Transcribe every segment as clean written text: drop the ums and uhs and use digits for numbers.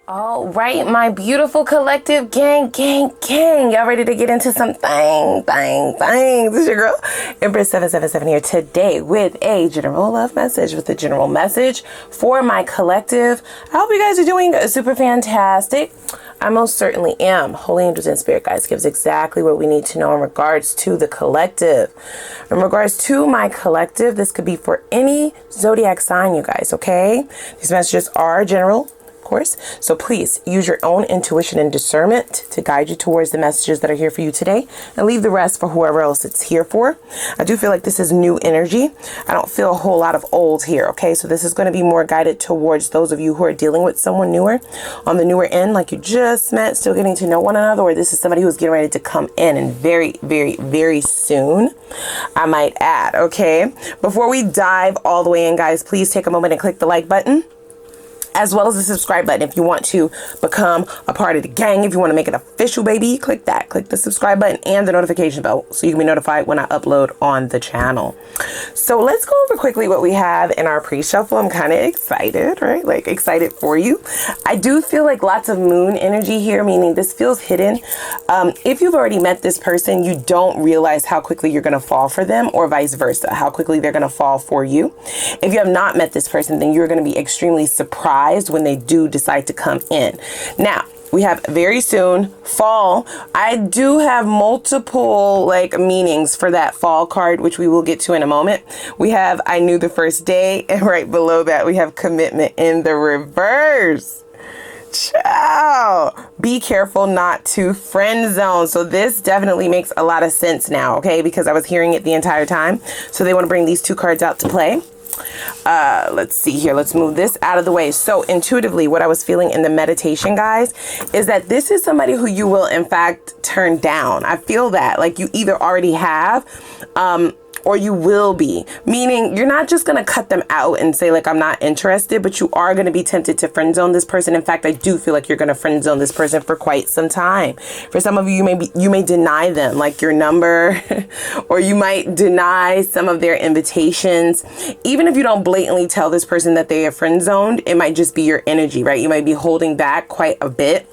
All right, my beautiful collective gang. Y'all ready to get into some things? This is your girl, Empress 777 here today with a general love message, with a general message for my collective. I hope you guys are doing super fantastic. I most certainly am. Holy angels and spirit guides gives exactly what we need to know in regards to the collective. In regards to my collective, this could be for any zodiac sign, you guys, okay? These messages are general, course. So please use your own intuition and discernment to guide you towards the messages that are here for you today, and leave the rest for whoever else it's here for. I do feel like this is new energy. I don't feel a whole lot of old here. Okay. So this is going to be more guided towards those of you who are dealing with someone newer, on the newer end, like you just met, still getting to know one another, or this is somebody who's getting ready to come in and very soon, I might add. Okay. Before we dive all the way in, guys, please take a moment and click the like button, as well as the subscribe button. If you want to become a part of the gang, if you want to make it official, baby, click that. Click the subscribe button and the notification bell so you can be notified when I upload on the channel. So let's go over quickly what we have in our pre-shuffle. I'm kind of excited, right? Like excited for you. I do feel like lots of moon energy here, meaning this feels hidden. If you've already met this person, you don't realize how quickly you're going to fall for them, or vice versa, how quickly they're going to fall for you. If you have not met this person, then you're going to be extremely surprised when they do decide to come in. Now, we have very soon, fall. I do have multiple meanings for that fall card, which we will get to in a moment. We have I knew the first day, and right below that we have commitment in the reverse. Ciao. Be careful not to friend zone. So this definitely makes a lot of sense now, okay? Because I was hearing it the entire time. So they want to bring these two cards out to play. Let's see here. Let's move this out of the way. So intuitively, what I was feeling in the meditation, guys, is that this is somebody who you will in fact turn down. I feel that like you either already have, or you will be, meaning you're not just going to cut them out and say like, I'm not interested, but you are going to be tempted to friend zone this person. In fact, I do feel like you're going to friend zone this person for quite some time. For some of you, you may deny them like your number, or you might deny some of their invitations. Even if you don't blatantly tell this person that they are friend zoned, it might just be your energy, right? You might be holding back quite a bit.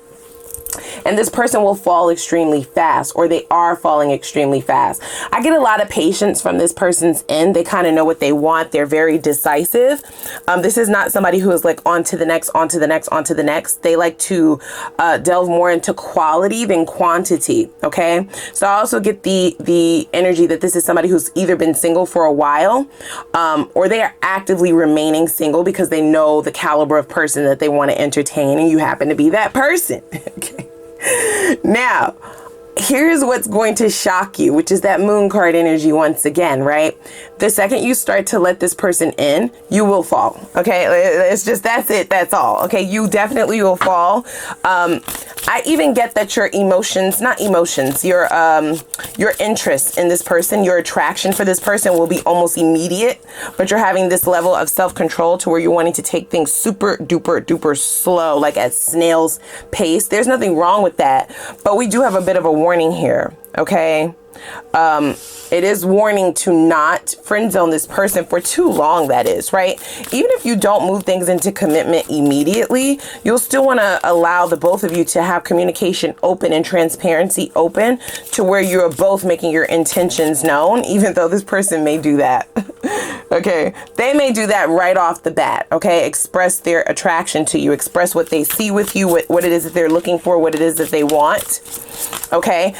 And this person will fall extremely fast, or they are falling extremely fast. I get a lot of patience from this person's end. They kind of know what they want. They're very decisive. This is not somebody who is like on to the next, on to the next, on to the next. They like to delve more into quality than quantity. Okay. So I also get the energy that this is somebody who's either been single for a while, or they are actively remaining single because they know the caliber of person that they want to entertain, and you happen to be that person. Okay. Now, here's what's going to shock you, which is that moon card energy once again, right? The second you start to let this person in, you will fall. Okay. It's just, that's it. That's all. Okay. You definitely will fall. I even get that your emotions, not emotions, your interest in this person, your attraction for this person will be almost immediate, but you're having this level of self-control to where you're wanting to take things super duper slow, like at snail's pace. There's nothing wrong with that, but we do have a bit of a warning here. Okay. It is warning to not friend zone this person for too long, that is, right? Even if you don't move things into commitment immediately, you'll still want to allow the both of you to have communication open and transparency open, to where you're both making your intentions known, even though this person may do that. Okay. They may do that right off the bat. Okay. Express their attraction to you, express what they see with you, what it is that they're looking for, what it is that they want. Okay.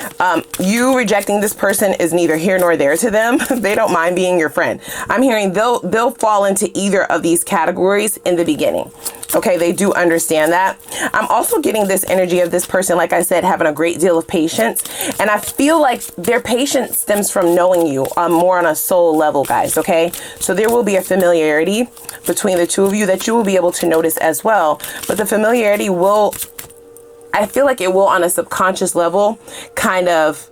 You rejecting this person is neither here nor there to them. They don't mind being your friend. I'm hearing they'll fall into either of these categories in the beginning. Okay, they do understand that. I'm also getting this energy of this person, like I said, having a great deal of patience. And I feel like their patience stems from knowing you more on a soul level, guys. Okay, so there will be a familiarity between the two of you that you will be able to notice as well. But the familiarity will, I feel like it will on a subconscious level kind of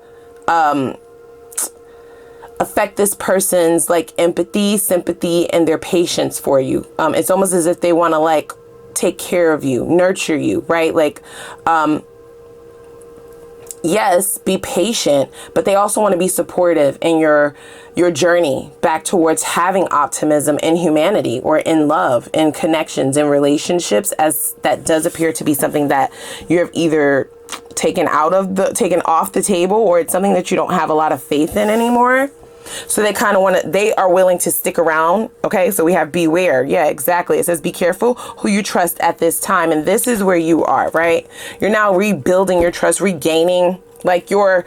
affect this person's like empathy, sympathy, and their patience for you. It's almost as if they want to like take care of you, nurture you, right? Like, yes, be patient, but they also want to be supportive in your journey back towards having optimism in humanity or in love, in connections, in relationships, as that does appear to be something that you have either taken off the table, or it's something that you don't have a lot of faith in anymore. So they kind of they are willing to stick around. Okay, so we have beware. Yeah, exactly. It says be careful who you trust at this time. And this is where you are, right? You're now rebuilding your trust, regaining like your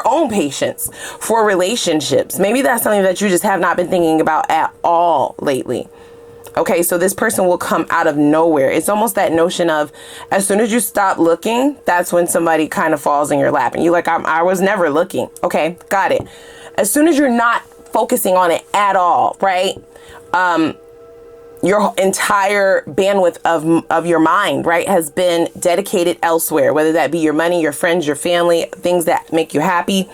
own patience for relationships. Maybe that's something that you just have not been thinking about at all lately. Okay, so this person will come out of nowhere. It's almost that notion of as soon as you stop looking, that's when somebody kind of falls in your lap. And you're like, I was never looking. Okay, got it. As soon as you're not focusing on it at all, right? Your entire bandwidth of your mind, right, has been dedicated elsewhere, whether that be your money, your friends, your family, things that make you happy.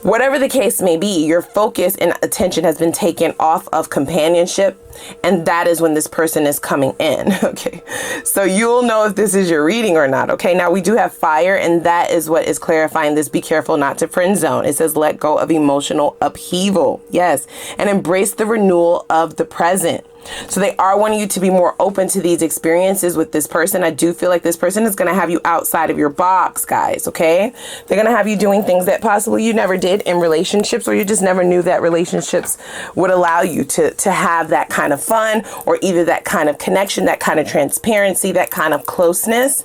Whatever the case may be, your focus and attention has been taken off of companionship. And that is when this person is coming in. Okay. So you'll know if this is your reading or not. Okay. Now we do have fire, and that is what is clarifying this. Be careful not to friend zone. It says let go of emotional upheaval. Yes. And embrace the renewal of the present. So they are wanting you to be more open to these experiences with this person. I do feel like this person is going to have you outside of your box, guys. Okay. They're going to have you doing things that possibly you never did in relationships, or you just never knew that relationships would allow you to have that kind of fun, or either that kind of connection, that kind of transparency, that kind of closeness.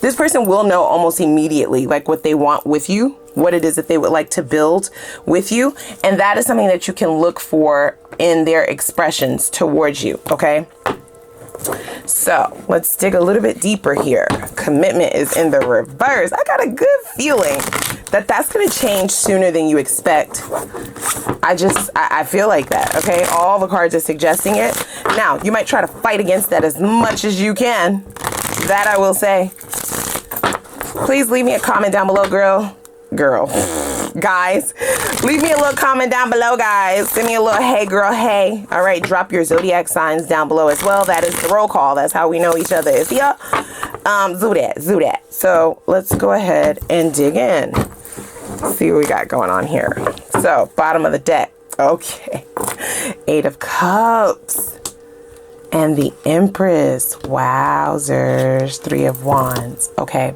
This person will know almost immediately like what they want with you, what it is that they would like to build with you. And that is something that you can look for in their expressions towards you. Okay. So let's dig a little bit deeper here. Commitment is in the reverse. I got a good feeling that that's going to change sooner than you expect. I feel like that. Okay. All the cards are suggesting it. Now you might try to fight against that as much as you can. That I will say. Please leave me a comment down below, guys. Leave me a little comment down below, guys. Send me a little hey girl, hey. All right, drop your zodiac signs down below as well. That is the roll call. That's how we know each other is here. Do that. So let's go ahead and dig in. See what we got going on here. So bottom of the deck. Okay. 8 of Cups. And the Empress. Wowzers. 3 of Wands. Okay.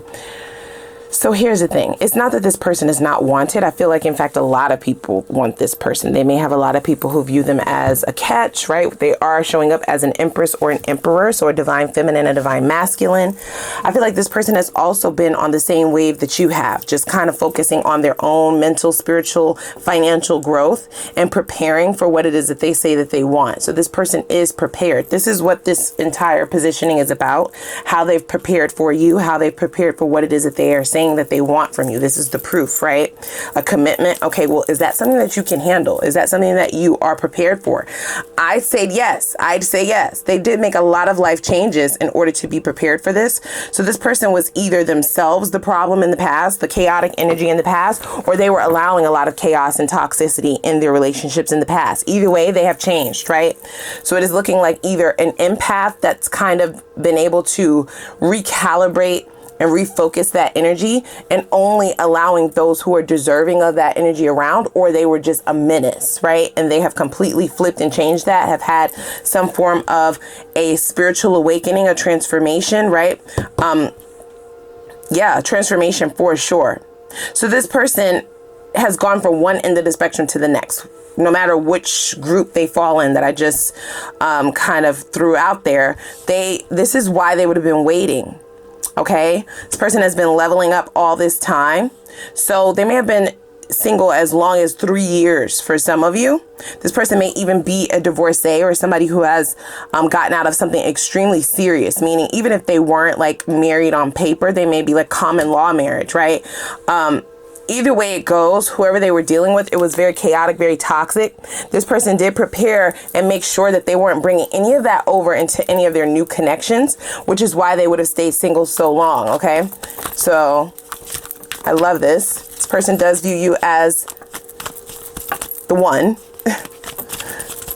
So here's the thing. It's not that this person is not wanted. I feel like, in fact, a lot of people want this person. They may have a lot of people who view them as a catch, right? They are showing up as an Empress or an Emperor, so a divine feminine, a divine masculine. I feel like this person has also been on the same wave that you have, just kind of focusing on their own mental, spiritual, financial growth and preparing for what it is that they say that they want. So this person is prepared. This is what this entire positioning is about, how they've prepared for you, how they've prepared for what it is that they are saying that they want from you. This is the proof, right? A commitment. Okay, well, is that something that you can handle? Is that something that you are prepared for? I said yes. I'd say yes. They did make a lot of life changes in order to be prepared for this. So this person was either themselves the problem in the past, the chaotic energy in the past, or they were allowing a lot of chaos and toxicity in their relationships in the past. Either way, they have changed, right? So it is looking like either an empath that's kind of been able to recalibrate and refocus that energy and only allowing those who are deserving of that energy around, or they were just a menace, right? And they have completely flipped and changed that, have had some form of a spiritual awakening, a transformation, right? Yeah, transformation for sure. So this person has gone from one end of the spectrum to the next, no matter which group they fall in that I just kind of threw out there. This is why they would have been waiting. Okay, this person has been leveling up all this time. So they may have been single as long as 3 years for some of you. This person may even be a divorcee or somebody who has gotten out of something extremely serious, meaning even if they weren't like married on paper, they may be like common law marriage, right? Either way it goes, whoever they were dealing with, it was very chaotic, very toxic. This person did prepare and make sure that they weren't bringing any of that over into any of their new connections, which is why they would have stayed single so long. Okay, so I love this. This person does view you as the one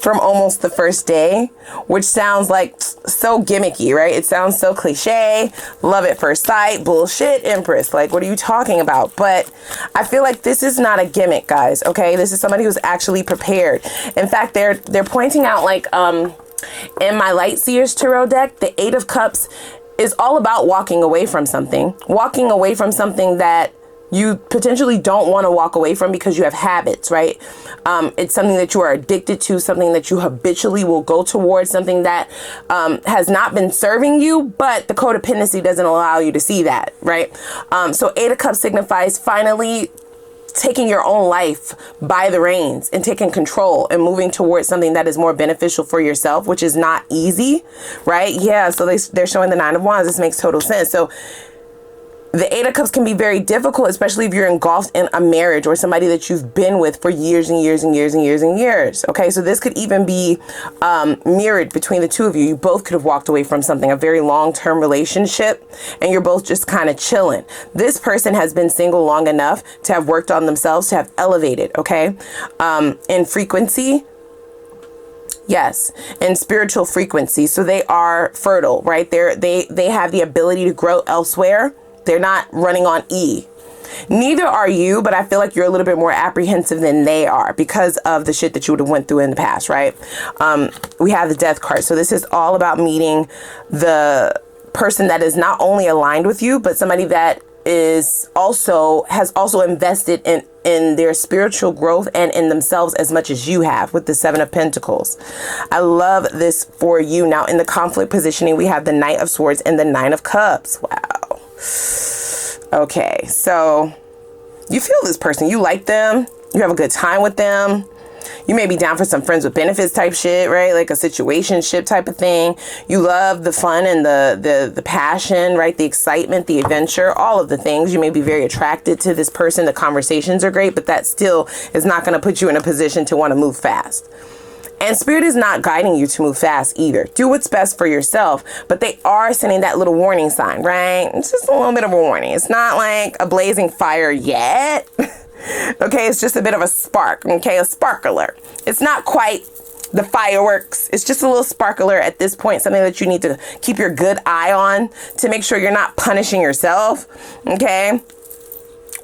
from almost the first day, which sounds like so gimmicky, right? It sounds so cliche. Love at first sight. Bullshit, Empress. Like, what are you talking about? But I feel like this is not a gimmick, guys. Okay, this is somebody who's actually prepared. In fact, they're pointing out, like, in my Light Seers Tarot deck, the Eight of Cups is all about walking away from something that you potentially don't want to walk away from because you have habits, right? It's something that you are addicted to, something that you habitually will go towards, something that has not been serving you, but the codependency doesn't allow you to see that, right? So Eight of Cups signifies finally taking your own life by the reins and taking control and moving towards something that is more beneficial for yourself, which is not easy, right? Yeah, so they're showing the Nine of Wands. This makes total sense. So the Eight of Cups can be very difficult, especially if you're engulfed in a marriage or somebody that you've been with for years and years and years and years and years. Okay, so this could even be mirrored between the two of you. You both could have walked away from something, a very long-term relationship, and you're both just kind of chilling. This person has been single long enough to have worked on themselves, to have elevated, okay, in frequency. Yes, in spiritual frequency. So they are fertile, right? They have the ability to grow elsewhere. They're not running on E. Neither are you, but I feel like you're a little bit more apprehensive than they are because of the shit that you would have went through in the past, right? We have the Death card. So this is all about meeting the person that is not only aligned with you, but somebody that has also invested in their spiritual growth and in themselves as much as you have with the Seven of Pentacles. I love this for you. Now in the conflict positioning, we have the Knight of Swords and the Nine of Cups. Wow. Okay, so you feel this person, you like them, you have a good time with them. You may be down for some friends with benefits type shit, right? Like a situationship type of thing. You love the fun and the passion, right? The excitement, the adventure, all of the things. You may be very attracted to this person. The conversations are great, but that still is not going to put you in a position to want to move fast. And Spirit is not guiding you to move fast either. Do what's best for yourself, but they are sending that little warning sign, right? It's just a little bit of a warning. It's not like a blazing fire yet. Okay, it's just a bit of a spark, okay, a sparkler. It's not quite the fireworks. It's just a little sparkler at this point, something that you need to keep your good eye on to make sure you're not punishing yourself, okay?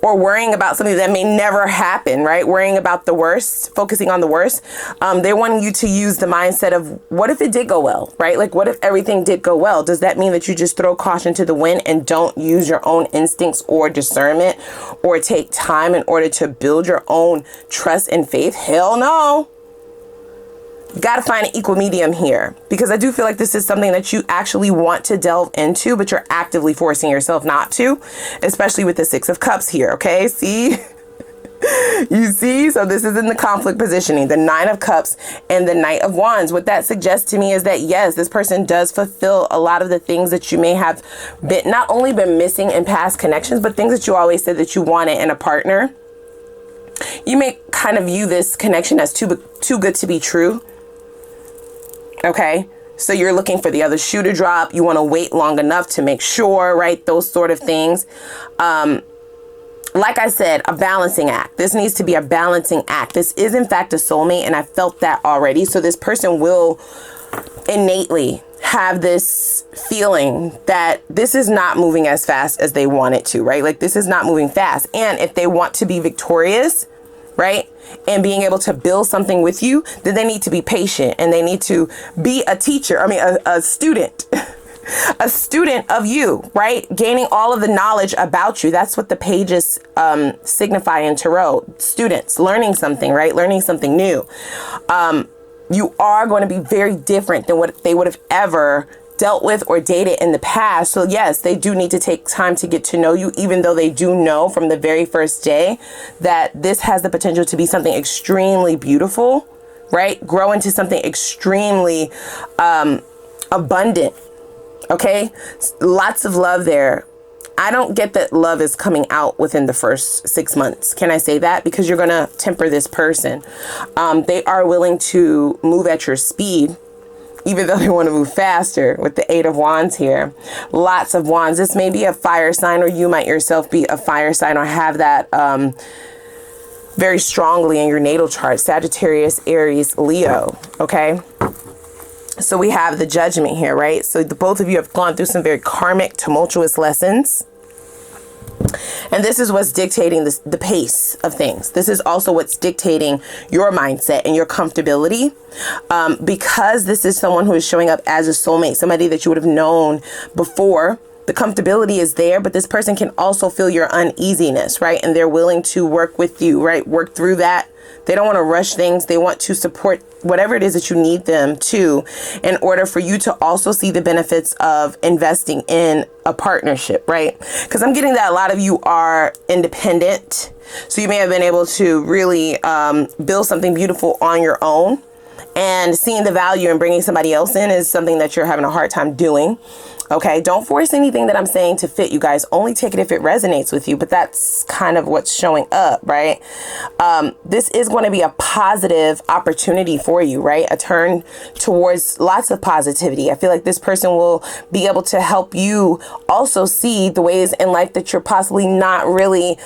Or worrying about something that may never happen, right? Worrying about the worst, focusing on the worst. They're wanting you to use the mindset of, what if it did go well, right? Like, what if everything did go well? Does that mean that you just throw caution to the wind and don't use your own instincts or discernment or take time in order to build your own trust and faith? Hell no. You got to find an equal medium here, because I do feel like this is something that you actually want to delve into, but you're actively forcing yourself not to, especially with the Six of Cups here. Okay, see? You see? So this is in the conflict positioning, the Nine of Cups and the Knight of Wands. What that suggests to me is that, yes, this person does fulfill a lot of the things that you may have been, not only been missing in past connections, but things that you always said that you wanted in a partner. You may kind of view this connection as too good to be true. Okay, so you're looking for the other shoe to drop. You want to wait long enough to make sure, right? Those sort of things. Like I said, a balancing act. This needs to be a balancing act. This is, in fact, a soulmate, and I felt that already. So this person will innately have this feeling that this is not moving as fast as they want it to, right? Like, this is not moving fast. And if they want to be victorious, right, and being able to build something with you, then they need to be patient and they need to be a teacher. I mean, a student, a student of you, right? Gaining all of the knowledge about you. That's what the pages signify in tarot. Students learning something, right? Learning something new. You are going to be very different than what they would have ever dealt with or dated in the past. So yes, they do need to take time to get to know you, even though they do know from the very first day that this has the potential to be something extremely beautiful, right? Grow into something extremely abundant. Okay, lots of love there. I don't get that love is coming out within the first 6 months. Can I say that? Because you're going to temper this person. They are willing to move at your speed, even though they want to move faster with the Eight of Wands here. Lots of wands. This may be a fire sign, or you might yourself be a fire sign or have that very strongly in your natal chart. Sagittarius, Aries, Leo. Okay. So we have the Judgment here, right? So the both of you have gone through some very karmic, tumultuous lessons. And this is what's dictating the pace of things. This is also what's dictating your mindset and your comfortability. Because this is someone who is showing up as a soulmate, somebody that you would have known before. The comfortability is there, but this person can also feel your uneasiness, right? And they're willing to work with you, right? Work through that. They don't want to rush things. They want to support whatever it is that you need them to, in order for you to also see the benefits of investing in a partnership, right? Because I'm getting that a lot of you are independent. So you may have been able to really build something beautiful on your own. And seeing the value in bringing somebody else in is something that you're having a hard time doing. Okay, don't force anything that I'm saying to fit you guys. Only take it if it resonates with you. But that's kind of what's showing up, right? This is going to be a positive opportunity for you, right? A turn towards lots of positivity. I feel like this person will be able to help you also see the ways in life that you're possibly not really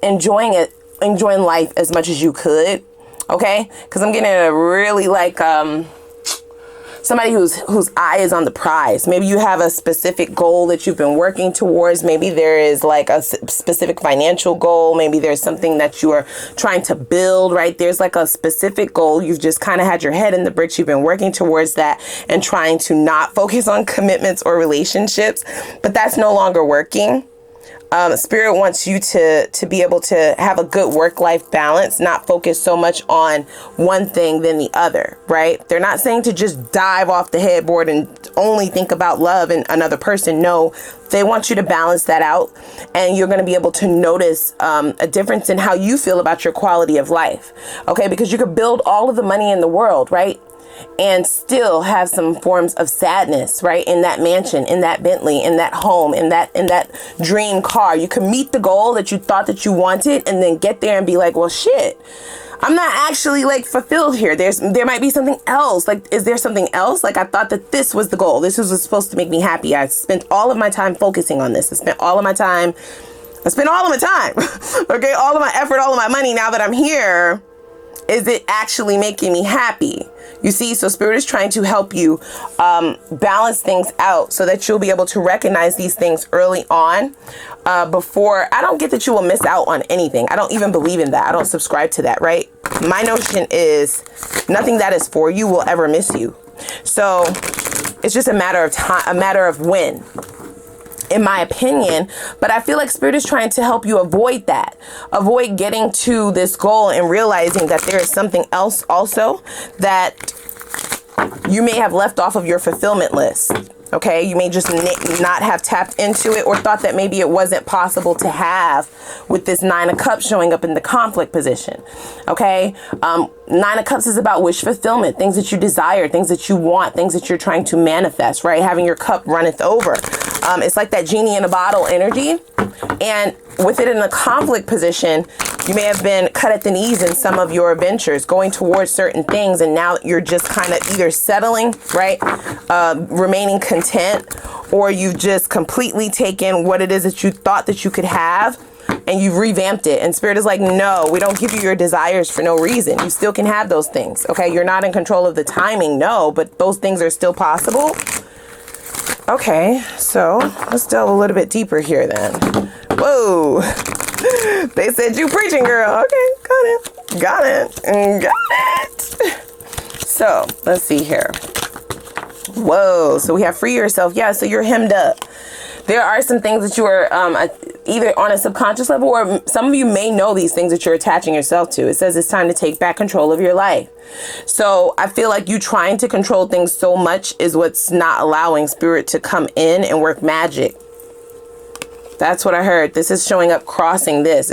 enjoying life as much as you could. Okay, because I'm getting a really like somebody whose eye is on the prize. Maybe you have a specific goal that you've been working towards. Maybe there is like a specific financial goal. Maybe there's something that you are trying to build, right? There's like a specific goal. You've just kind of had your head in the bricks. You've been working towards that and trying to not focus on commitments or relationships, but that's no longer working. Spirit wants you to be able to have a good work-life balance, not focus so much on one thing than the other, right? They're not saying to just dive off the headboard and only think about love and another person. No, they want you to balance that out, and you're going to be able to notice a difference in how you feel about your quality of life, okay? Because you could build all of the money in the world, right? And still have some forms of sadness, right? In that mansion, in that Bentley, in that home, in that dream car. You can meet the goal that you thought that you wanted and then get there and be like, well, shit, I'm not actually like fulfilled here. There might be something else. Like, is there something else? Like, I thought that this was the goal. This was supposed to make me happy. I spent all of my time focusing on this. I spent all of my time. Okay. All of my effort, all of my money. Now that I'm here, is it actually making me happy? You see, so Spirit is trying to help you balance things out so that you'll be able to recognize these things early on before. I don't get that you will miss out on anything. I don't even believe in that. I don't subscribe to that, right? My notion is nothing that is for you will ever miss you. So it's just a matter of time, a matter of when, in my opinion. But I feel like Spirit is trying to help you avoid that. Avoid getting to this goal and realizing that there is something else also that you may have left off of your fulfillment list. Okay, you may just not have tapped into it, or thought that maybe it wasn't possible to have with this 9 of Cups showing up in the conflict position. Okay, 9 of Cups is about wish fulfillment, things that you desire, things that you want, things that you're trying to manifest, right? Having your cup runneth over. It's like that genie in a bottle energy. And with it in a conflict position, you may have been cut at the knees in some of your ventures, going towards certain things, and now you're just kind of either settling, right, remaining content, or you've just completely taken what it is that you thought that you could have and you've revamped it. And Spirit is like, no, we don't give you your desires for no reason. You still can have those things. Okay, you're not in control of the timing, no, but those things are still possible. Okay, so let's delve a little bit deeper here then. Whoa, they said you preaching, girl. Okay, got it. So let's see here. Whoa, so we have free yourself. Yeah, so you're hemmed up. There are some things that you are either on a subconscious level, or some of you may know these things that you're attaching yourself to. It says it's time to take back control of your life. So I feel like you trying to control things so much is what's not allowing Spirit to come in and work magic. That's what I heard. This is showing up crossing this.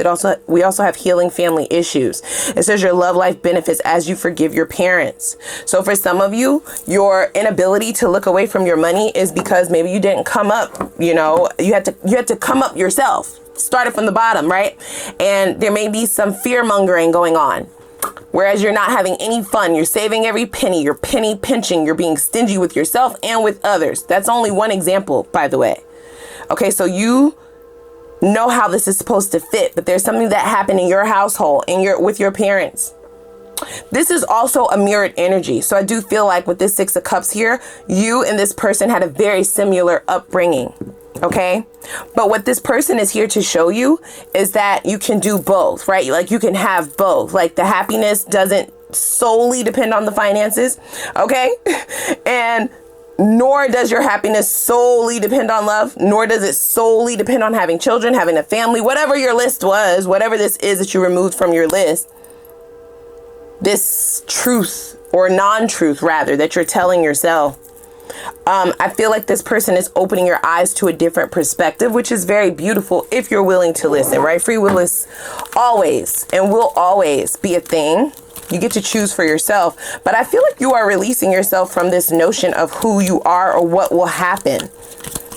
We also have healing family issues. It says your love life benefits as you forgive your parents. So for some of you, your inability to look away from your money is because maybe you didn't come up, you had to come up yourself, started from the bottom, right? And there may be some fear mongering going on. Whereas you're not having any fun, you're saving every penny, you're penny pinching, you're being stingy with yourself and with others. That's only one example, by the way. Okay, so you know how this is supposed to fit, but there's something that happened in your household with your parents. This is also a mirrored energy. So I do feel like with this Six of Cups here, you and this person had a very similar upbringing. Okay. But what this person is here to show you is that you can do both, right? Like you can have both. Like the happiness doesn't solely depend on the finances. Okay. And nor does your happiness solely depend on love, nor does it solely depend on having children, having a family, whatever your list was, whatever this is that you removed from your list. This truth or non-truth rather that you're telling yourself. I feel like this person is opening your eyes to a different perspective, which is very beautiful if you're willing to listen, right? Free will is always and will always be a thing. You get to choose for yourself. But I feel like you are releasing yourself from this notion of who you are or what will happen.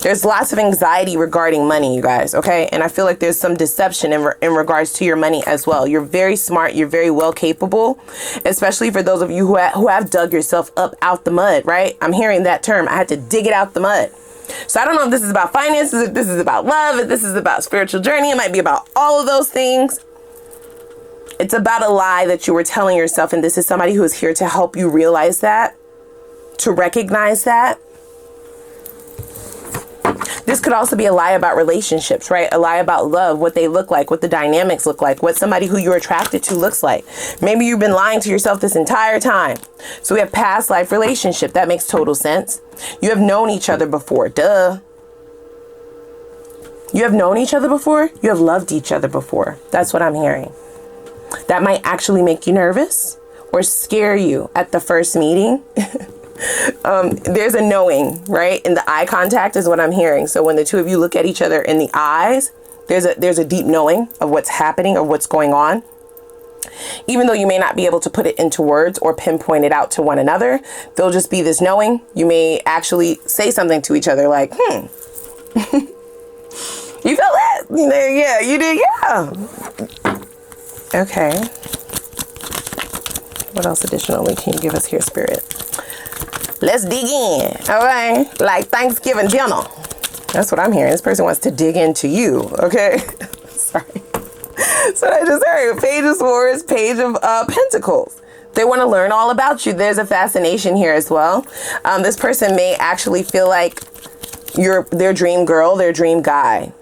There's lots of anxiety regarding money, you guys, okay? And I feel like there's some deception in regards to your money as well. You're very smart. You're very well capable, especially for those of you who have dug yourself up out the mud, right? I'm hearing that term. I had to dig it out the mud. So I don't know if this is about finances, if this is about love, if this is about spiritual journey. It might be about all of those things. It's about a lie that you were telling yourself. And this is somebody who is here to help you realize that, to recognize that. This could also be a lie about relationships, right? A lie about love, what they look like, what the dynamics look like, what somebody who you're attracted to looks like. Maybe you've been lying to yourself this entire time. So we have past life relationship. That makes total sense. You have known each other before. Duh. You have known each other before. You have loved each other before. That's what I'm hearing. That might actually make you nervous or scare you at the first meeting. There's a knowing, right? And the eye contact is what I'm hearing. So when the two of you look at each other in the eyes, there's a deep knowing of what's happening or what's going on. Even though you may not be able to put it into words or pinpoint it out to one another, there'll just be this knowing. You may actually say something to each other like, You felt that? Yeah, you did. Yeah. Okay. What else additionally can you give us here, Spirit? Let's dig in. Okay. Like Thanksgiving dinner. That's what I'm hearing. This person wants to dig into you. Okay. Sorry. So I just heard Page of Swords, Page of Pentacles. They want to learn all about you. There's a fascination here as well. This person may actually feel like you're their dream girl, their dream guy.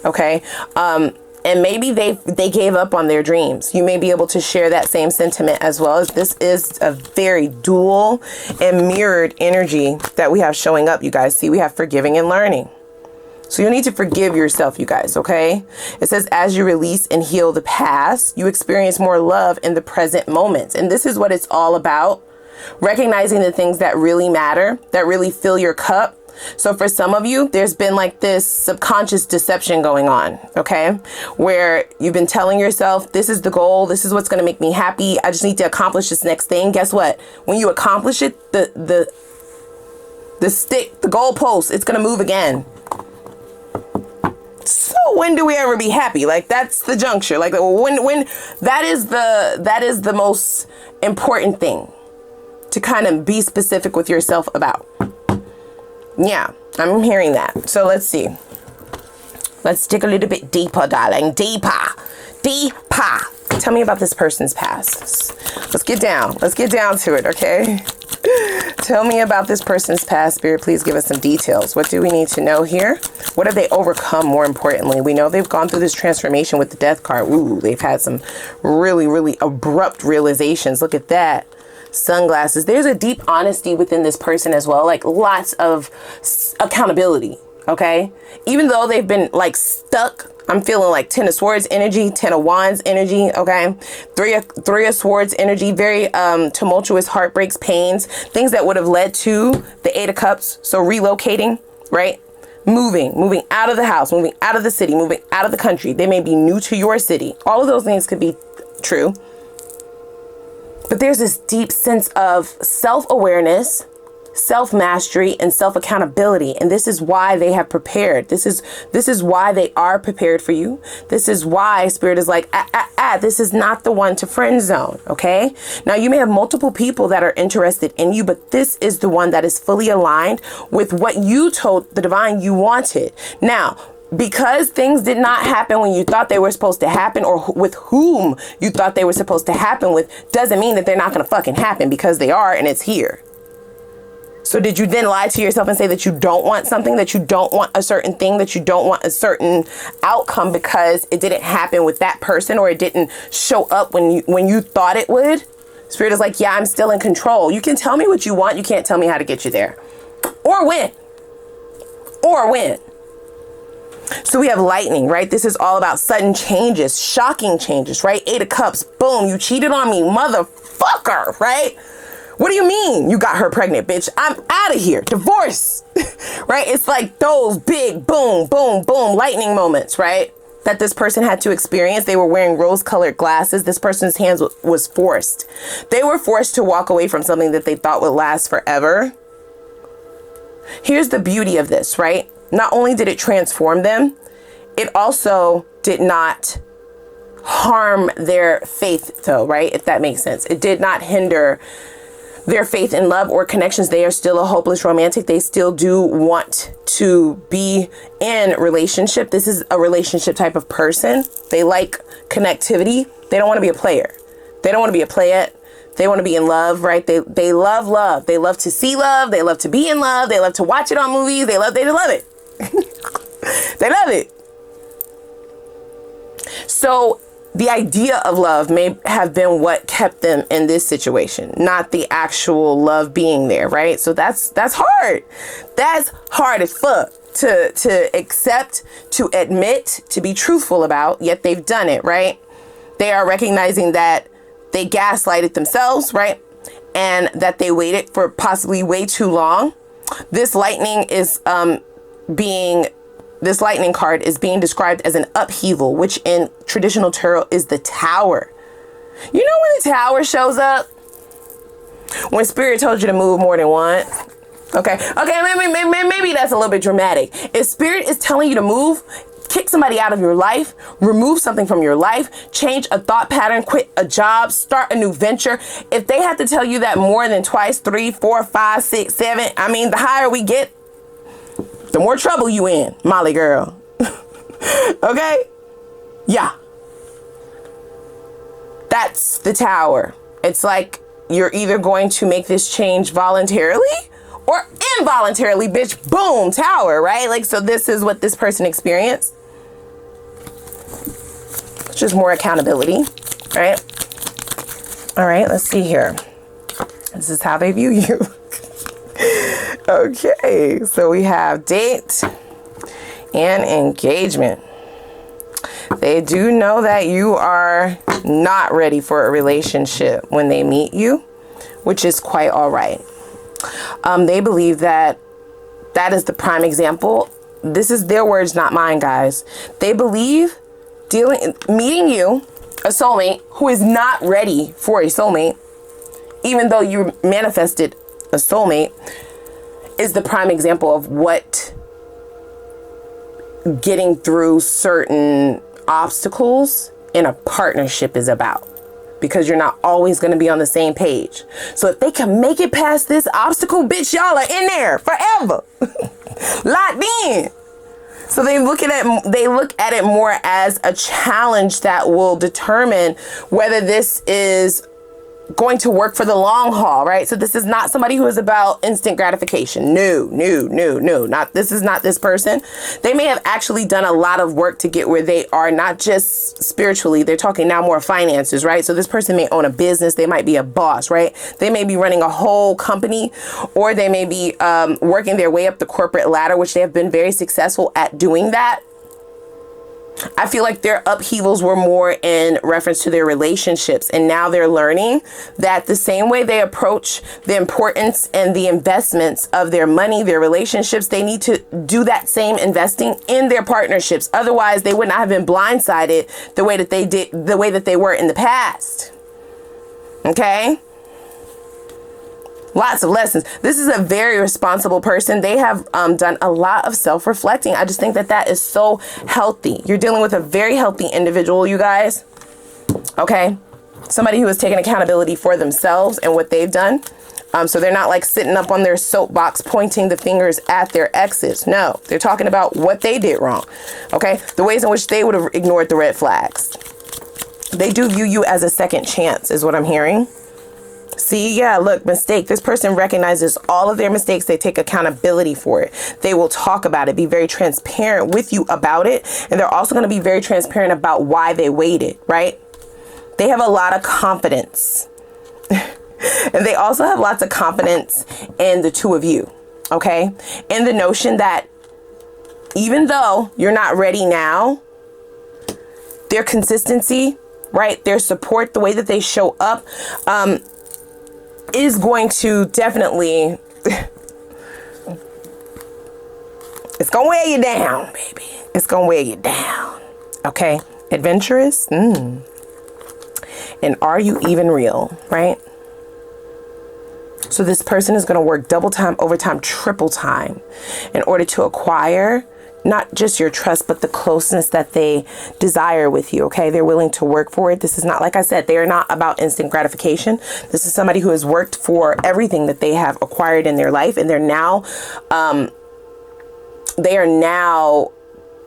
Okay. And maybe they gave up on their dreams. You may be able to share that same sentiment as well. As this is a very dual and mirrored energy that we have showing up, you guys. See, we have forgiving and learning. So you need to forgive yourself, you guys, okay? It says, as you release and heal the past, you experience more love in the present moments. And this is what it's all about. Recognizing the things that really matter, that really fill your cup. So for some of you, there's been like this subconscious deception going on, okay? Where you've been telling yourself, this is the goal. This is what's going to make me happy. I just need to accomplish this next thing. Guess what? When you accomplish it, the stick, the goalpost, it's going to move again. So when do we ever be happy? Like that's the juncture. Like when that is the most important thing to kind of be specific with yourself about. Yeah, I'm hearing that. So let's see. Let's dig a little bit deeper, darling. Deeper. Tell me about this person's past. Let's get down. Let's get down to it, okay? Tell me about this person's past, Spirit. Please give us some details. What do we need to know here? What have they overcome, more importantly? We know they've gone through this transformation with the Death card. Ooh, they've had some really, really abrupt realizations. Look at that. Sunglasses. There's a deep honesty within this person as well. Like lots of accountability. Okay. Even though they've been like stuck, I'm feeling like 10 of Swords energy, 10 of Wands energy. Okay. Three of Swords energy, very tumultuous heartbreaks, pains, things that would have led to the 8 of Cups. So relocating, right? Moving out of the house, moving out of the city, moving out of the country. They may be new to your city. All of those things could be true. But there's this deep sense of self-awareness, self-mastery, and self-accountability. And this is why they have prepared. This is why they are prepared for you. This is why Spirit is like, this is not the one to friend zone. Okay. Now you may have multiple people that are interested in you, but this is the one that is fully aligned with what you told the divine you wanted. Now, because things did not happen when you thought they were supposed to happen, or with whom you thought they were supposed to happen with, doesn't mean that they're not going to fucking happen, because they are, and it's here. So did you then lie to yourself and say that you don't want something, that you don't want a certain thing, that you don't want a certain outcome because it didn't happen with that person, or it didn't show up when you thought it would? Spirit is like, yeah, I'm still in control. You can tell me what you want. You can't tell me how to get you there. Or when. Or when. So we have lightning, right? This is all about sudden changes, shocking changes, right? 8 of Cups, boom, you cheated on me, motherfucker, right? What do you mean you got her pregnant, bitch? I'm out of here. Divorce, right? It's like those big boom, boom, boom, lightning moments, right? That this person had to experience. They were wearing rose-colored glasses. This person's hands was forced. They were forced to walk away from something that they thought would last forever. Here's the beauty of this, right? Not only did it transform them, it also did not harm their faith, though, right? If that makes sense. It did not hinder their faith in love or connections. They are still a hopeless romantic. They still do want to be in relationship. This is a relationship type of person. They like connectivity. They don't want to be a player. They don't want to be a playette. They want to be in love, right? They love love. They love to see love. They love to be in love. They love to watch it on movies. They love it. They love it. So the idea of love may have been what kept them in this situation, not the actual love being there, right? So that's hard. That's hard as fuck to accept, to admit, to be truthful about, yet they've done it, right? They are recognizing that they gaslighted themselves, right? And that they waited for possibly way too long. This lightning card is being described as an upheaval, which in traditional tarot is the Tower. You know when the Tower shows up? When Spirit told you to move more than once. Okay, maybe that's a little bit dramatic. If Spirit is telling you to move, kick somebody out of your life, remove something from your life, change a thought pattern, quit a job, start a new venture. If they have to tell you that more than twice, 3, 4, 5, 6, 7, I mean, the higher we get, the more trouble you in, Molly girl. Okay? Yeah. That's the Tower. It's like you're either going to make this change voluntarily or involuntarily, bitch. Boom, Tower, right? Like, so this is what this person experienced. It's just more accountability, right? All right, let's see here. This is how they view you. Okay, so we have date and engagement. They do know that you are not ready for a relationship when they meet you, which is quite all right. They believe that is the prime example. This is their words, not mine, guys. They believe meeting you, a soulmate, who is not ready for a soulmate, even though you manifested a soulmate, is the prime example of what getting through certain obstacles in a partnership is about. Because you're not always going to be on the same page. So if they can make it past this obstacle, bitch, y'all are in there forever. Locked in. So they look at it more as a challenge that will determine whether this is going to work for the long haul, right? So this is not somebody who is about instant gratification. No. This is not this person. They may have actually done a lot of work to get where they are, not just spiritually. They're talking now more finances, right? So this person may own a business. They might be a boss, right? They may be running a whole company, or they may be working their way up the corporate ladder, which they have been very successful at doing that. I feel like their upheavals were more in reference to their relationships. And now they're learning that the same way they approach the importance and the investments of their money, their relationships, they need to do that same investing in their partnerships. Otherwise, they would not have been blindsided the way that they were in the past. Okay? Lots of lessons. This is a very responsible person. They have done a lot of self-reflecting. I just think that is so healthy. You're dealing with a very healthy individual, you guys. Okay? Somebody who has taken accountability for themselves and what they've done. So they're not like sitting up on their soapbox pointing the fingers at their exes. No, they're talking about what they did wrong. Okay, the ways in which they would have ignored the red flags. They do view you as a second chance is what I'm hearing. See, yeah, look, mistake. This person recognizes all of their mistakes. They take accountability for it. They will talk about it, be very transparent with you about it. And they're also going to be very transparent about why they waited, right? They have a lot of confidence. And they also have lots of confidence in the two of you, okay? In the notion that even though you're not ready now, their consistency, right? Their support, the way that they show up, is going to definitely, it's going to wear you down, baby. It's going to wear you down. Okay. Adventurous. And are you even real? Right. So this person is going to work double time, overtime, triple time in order to acquire not just your trust, but the closeness that they desire with you. Okay. They're willing to work for it. This is not, like I said, they are not about instant gratification. This is somebody who has worked for everything that they have acquired in their life. And they're now,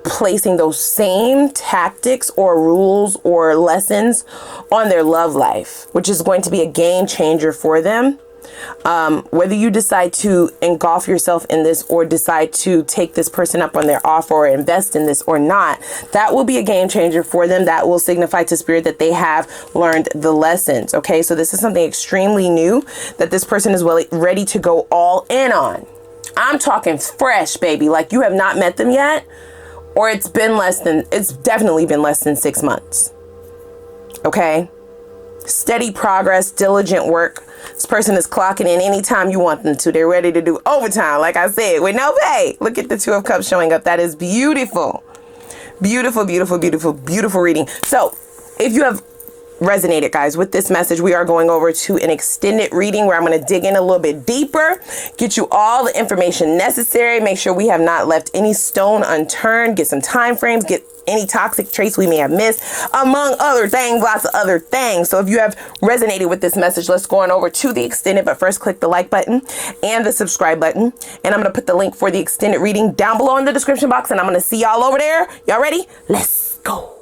placing those same tactics or rules or lessons on their love life, which is going to be a game changer for them. Whether you decide to engulf yourself in this or decide to take this person up on their offer or invest in this or not, that will be a game changer for them. That will signify to spirit that they have learned the lessons. Okay, so this is something extremely new that this person is ready to go all in on. I'm talking fresh, baby, like you have not met them yet, or it's definitely been less than 6 months. Okay, steady progress, diligent work. This person is clocking in anytime you want them to. They're ready to do overtime, like I said, with no pay. Look at the Two of Cups showing up. That is beautiful. Beautiful, beautiful, beautiful, beautiful reading. So if you have resonated, guys, with this message, we are going over to an extended reading where I'm going to dig in a little bit deeper, get you all the information necessary, make sure we have not left any stone unturned, get some time frames, get any toxic traits we may have missed, among other things, lots of other things. So if you have resonated with this message, let's go on over to the extended, but first click the like button and the subscribe button. And I'm going to put the link for the extended reading down below in the description box, and I'm going to see y'all over there. Y'all ready? Let's go.